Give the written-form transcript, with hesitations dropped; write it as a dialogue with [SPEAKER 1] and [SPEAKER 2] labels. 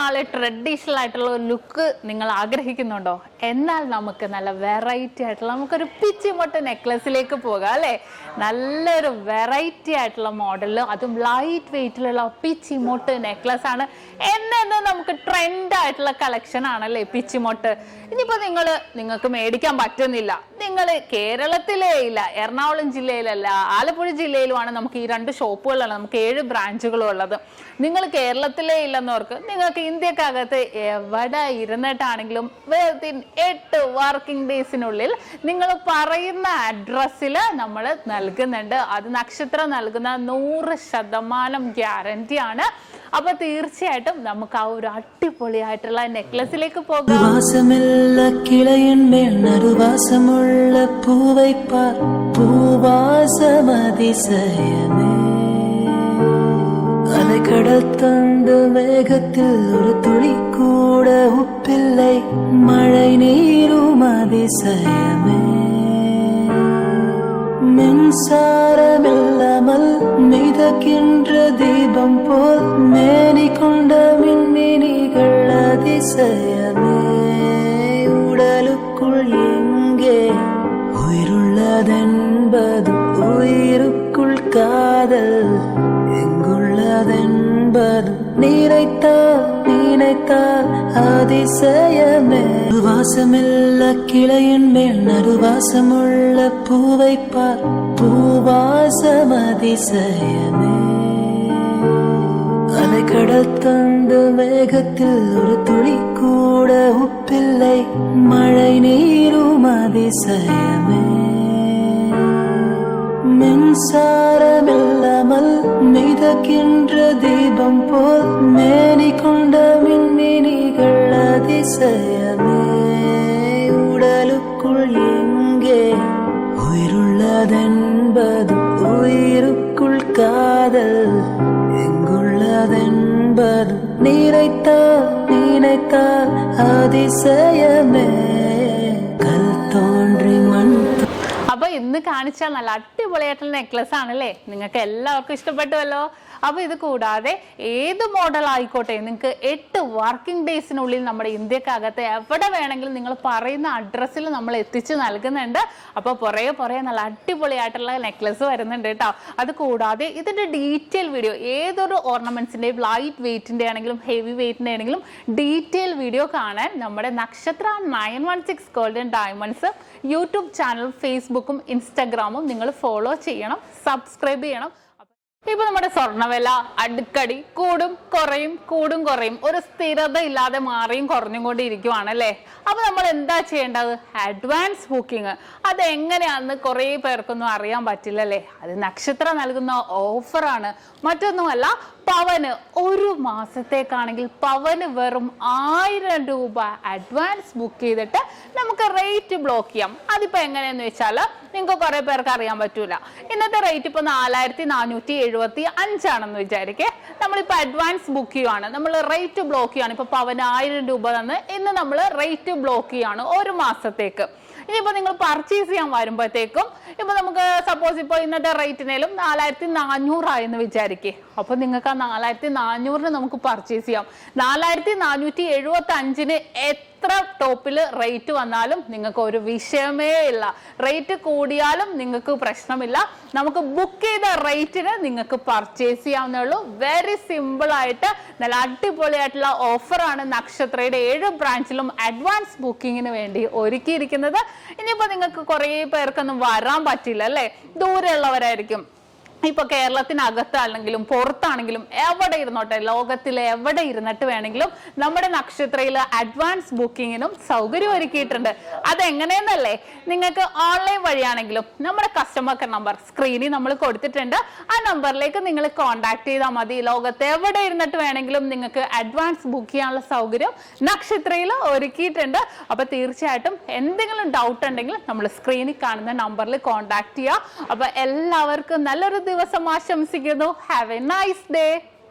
[SPEAKER 1] നാൾ ട്രഡീഷണൽ ആയിട്ടുള്ള ഒരു ലുക്ക് നിങ്ങൾ ആഗ്രഹിക്കുന്നുണ്ടോ? എന്നാൽ നമുക്ക് നല്ല വെറൈറ്റി ആയിട്ടുള്ള നമുക്കൊരു പിച്ചിമൊട്ട് നെക്ലസിലേക്ക് പോകാം അല്ലേ? നല്ലൊരു വെറൈറ്റി ആയിട്ടുള്ള മോഡലിൽ, അതും ലൈറ്റ് വെയിറ്റിലുള്ള പിച്ചിമൊട്ട് നെക്ലസ് ആണ്. എന്നു നമുക്ക് ട്രെൻഡ് ആയിട്ടുള്ള കളക്ഷൻ ആണല്ലേ പിച്ചിമൊട്ട്. ഇനിയിപ്പോൾ നിങ്ങൾക്ക് മേടിക്കാൻ പറ്റുന്നില്ല, നിങ്ങൾ കേരളത്തിലേ ഇല്ല, എറണാകുളം ജില്ലയിലല്ല, ആലപ്പുഴ ജില്ലയിലുമാണ് നമുക്ക് ഈ 2 ഷോപ്പുകളുള്ളത്. നമുക്ക് 7 ബ്രാഞ്ചുകളും ഉള്ളത്. നിങ്ങൾ കേരളത്തിലേ ഇല്ലെന്നവർക്ക് നിങ്ങൾക്ക് ഇന്ത്യക്കകത്ത് എവിടെ ഇരുന്നിട്ടാണെങ്കിലും 8 വർക്കിംഗ് ഡേയ്സിനുള്ളിൽ നിങ്ങൾ പറയുന്ന അഡ്രസ്സിൽ നമ്മൾ നൽകുന്നുണ്ട്. അത് നക്ഷത്ര നൽകുന്ന 100% ഗ്യാരണ്ടി ആണ്. അപ്പൊ തീർച്ചയായിട്ടും നമുക്ക് ആ ഒരു അടിപൊളിയായിട്ടുള്ള നെക്ലസിലേക്ക് പോകാം.
[SPEAKER 2] கடல் தந்து மேகத்தில் ஒரு துளி கூட உப்பில்லை, மழை நீரும் அதிசயமே. மின்சாரமில்லாமல் மிதக்கின்ற தீபம் போல் மேனி கொண்ட மின்மினிகள் அதிசயமே. உடலுக்குள் எங்கே உயிருள்ளதென்பது, உயிருக்குள் காதல் எங்குள்ளதென்பது நினைத்தால் அதிசயமே. வாசமில்ல கிளையின் மேல் நறுவாசமுள்ள பூவை பார், பூவாசம் அதிசயமே. அலைக்கடல் தந்து மேகத்தில் ஒரு துளி கூட உப்பில்லை, மழை நீரும் அதிசயமே. மின்சாரமில்லாமல் மிதக்கின்ற தீபம் போல் மேனி கொண்ட மின்மினிகள் அதிசயமே. உடலுக்குள் எங்கே உயிருள்ளதென்பது, உயிருக்குள் காதல் எங்குள்ளதென்பது நினைத்தால் அதிசயமே. കൽ തോன்றി മൺ.
[SPEAKER 1] അപ്പൊ ഇന്ന് കാണിച്ച നല്ല അടിപൊളിയായിട്ടുള്ള നെക്ലസ് ആണല്ലേ, നിങ്ങൾക്ക് എല്ലാവർക്കും ഇഷ്ടപ്പെട്ടുവല്ലോ. അപ്പൊ ഇത് കൂടാതെ ഏത് മോഡൽ ആയിക്കോട്ടെ, നിങ്ങൾക്ക് 8 വർക്കിംഗ് ഡേയ്സിനുള്ളിൽ നമ്മുടെ ഇന്ത്യക്കകത്ത് എവിടെ വേണമെങ്കിലും നിങ്ങൾ പറയുന്ന അഡ്രസ്സിൽ നമ്മൾ എത്തിച്ച് നൽകുന്നുണ്ട്. അപ്പൊ പുറകെ നല്ല അടിപൊളിയായിട്ടുള്ള നെക്ലസ് വരുന്നുണ്ട് കേട്ടോ. അത് കൂടാതെ ഇതിന്റെ ഡീറ്റെയിൽ വീഡിയോ, ഏതൊരു ഓർണമെന്റ്സിന്റെയും ലൈറ്റ് വെയിറ്റിന്റെ ആണെങ്കിലും ഹെവി വെയിറ്റിന്റെ ആണെങ്കിലും ഡീറ്റെയിൽ വീഡിയോ കാണാൻ നമ്മുടെ നക്ഷത്ര 916 ഗോൾഡൻ ഡയമണ്ട്സ് യൂട്യൂബ് ചാനൽ, ഫേസ്ബുക്കും ഇൻസ്റ്റാഗ്രാമും നിങ്ങൾ ഫോളോ ചെയ്യണം, സബ്സ്ക്രൈബ് ചെയ്യണം. ഇപ്പൊ നമ്മുടെ സ്വർണ്ണവില അടിക്കടി കൂടും കുറയും, ഒരു സ്ഥിരത ഇല്ലാതെ മാറിയും കുറഞ്ഞും കൊണ്ടിരിക്കുവാണല്ലേ. അപ്പൊ നമ്മൾ എന്താ ചെയ്യേണ്ടത്? Advance booking. അത് എങ്ങനെയാണെന്ന് കുറേ പേർക്കൊന്നും അറിയാൻ പറ്റില്ലല്ലേ. അത് നക്ഷത്ര നൽകുന്ന ഓഫറാണ്, മറ്റൊന്നുമല്ല. പവന് ഒരു മാസത്തേക്കാണെങ്കിൽ പവന് വെറും 1000 രൂപ അഡ്വാൻസ് ബുക്ക് ചെയ്തിട്ട് നമുക്ക് റേറ്റ് ബ്ലോക്ക് ചെയ്യാം. അതിപ്പോ എങ്ങനെയെന്ന് വെച്ചാൽ നിങ്ങൾക്ക് കുറെ പേർക്ക് അറിയാൻ പറ്റൂല. ഇന്നത്തെ റേറ്റ് ഇപ്പൊ 4475 ആണെന്ന് വിചാരിക്കേ. നമ്മളിപ്പോ അഡ്വാൻസ് ബുക്ക് ചെയ്യുവാണ്, നമ്മൾ റേറ്റ് ബ്ലോക്ക് ചെയ്യാണ്. ഇപ്പൊ പവന് 1000 രൂപ തന്ന് ഇന്ന് നമ്മൾ റേറ്റ് ബ്ലോക്ക് ചെയ്യാണ് ഒരു മാസത്തേക്ക്. ഇനിയിപ്പോ നിങ്ങൾ പർച്ചേസ് ചെയ്യാൻ വരുമ്പോഴത്തേക്കും ഇപ്പൊ നമുക്ക് സപ്പോസ് ഇപ്പോൾ ഇന്നത്തെ റേറ്റിനേലും 4400 ആയെന്ന് വിചാരിക്കേ. അപ്പൊ നിങ്ങൾക്ക് ആ 4400 നമുക്ക് പർച്ചേസ് ചെയ്യാം. 4475 എത്ര ടോപ്പിൽ റേറ്റ് വന്നാലും നിങ്ങൾക്ക് ഒരു വിഷയമേ ഇല്ല. റേറ്റ് കൂടിയാലും നിങ്ങൾക്ക് പ്രശ്നമില്ല. നമുക്ക് ബുക്ക് ചെയ്ത റേറ്റിന് നിങ്ങൾക്ക് പർച്ചേസ് ചെയ്യാവുന്നേ ഉള്ളൂ. വെരി സിമ്പിൾ ആയിട്ട് നല്ല അടിപൊളിയായിട്ടുള്ള ഓഫറാണ് നക്ഷത്രയുടെ 7 ബ്രാഞ്ചിലും അഡ്വാൻസ് ബുക്കിങ്ങിന് വേണ്ടി ഒരുക്കിയിരിക്കുന്നത്. ഇനിയിപ്പോ നിങ്ങൾക്ക് കുറേ പേർക്കൊന്നും വരാൻ പറ്റില്ല അല്ലേ, ദൂരെയുള്ളവരായിരിക്കും. ഇപ്പൊ കേരളത്തിനകത്താണെങ്കിലും പുറത്താണെങ്കിലും എവിടെ ഇരുന്നോട്ടെ, ലോകത്തിലെ എവിടെ ഇരുന്നിട്ട് വേണമെങ്കിലും നമ്മുടെ നക്ഷത്രയിൽ അഡ്വാൻസ് ബുക്കിങ്ങിനും സൗകര്യം ഒരുക്കിയിട്ടുണ്ട്. അതെങ്ങനെയെന്നല്ലേ, നിങ്ങൾക്ക് ഓൺലൈൻ വഴിയാണെങ്കിലും നമ്മുടെ കസ്റ്റമർ കെയർ നമ്പർ സ്ക്രീനിൽ നമ്മൾ കൊടുത്തിട്ടുണ്ട്. ആ നമ്പറിലേക്ക് നിങ്ങൾ കോൺടാക്ട് ചെയ്താൽ മതി. ലോകത്ത് എവിടെ ഇരുന്നിട്ട് വേണമെങ്കിലും നിങ്ങൾക്ക് അഡ്വാൻസ് ബുക്ക് ചെയ്യാനുള്ള സൗകര്യം നക്ഷത്രയിൽ ഒരുക്കിയിട്ടുണ്ട്. അപ്പൊ തീർച്ചയായിട്ടും എന്തെങ്കിലും ഡൗട്ട് ഉണ്ടെങ്കിൽ നമ്മൾ സ്ക്രീനിൽ കാണുന്ന നമ്പറിൽ കോൺടാക്ട് ചെയ്യുക. അപ്പൊ എല്ലാവർക്കും നല്ലൊരു ദിവസം ആശംസിക്കുന്നു. Have A nice day.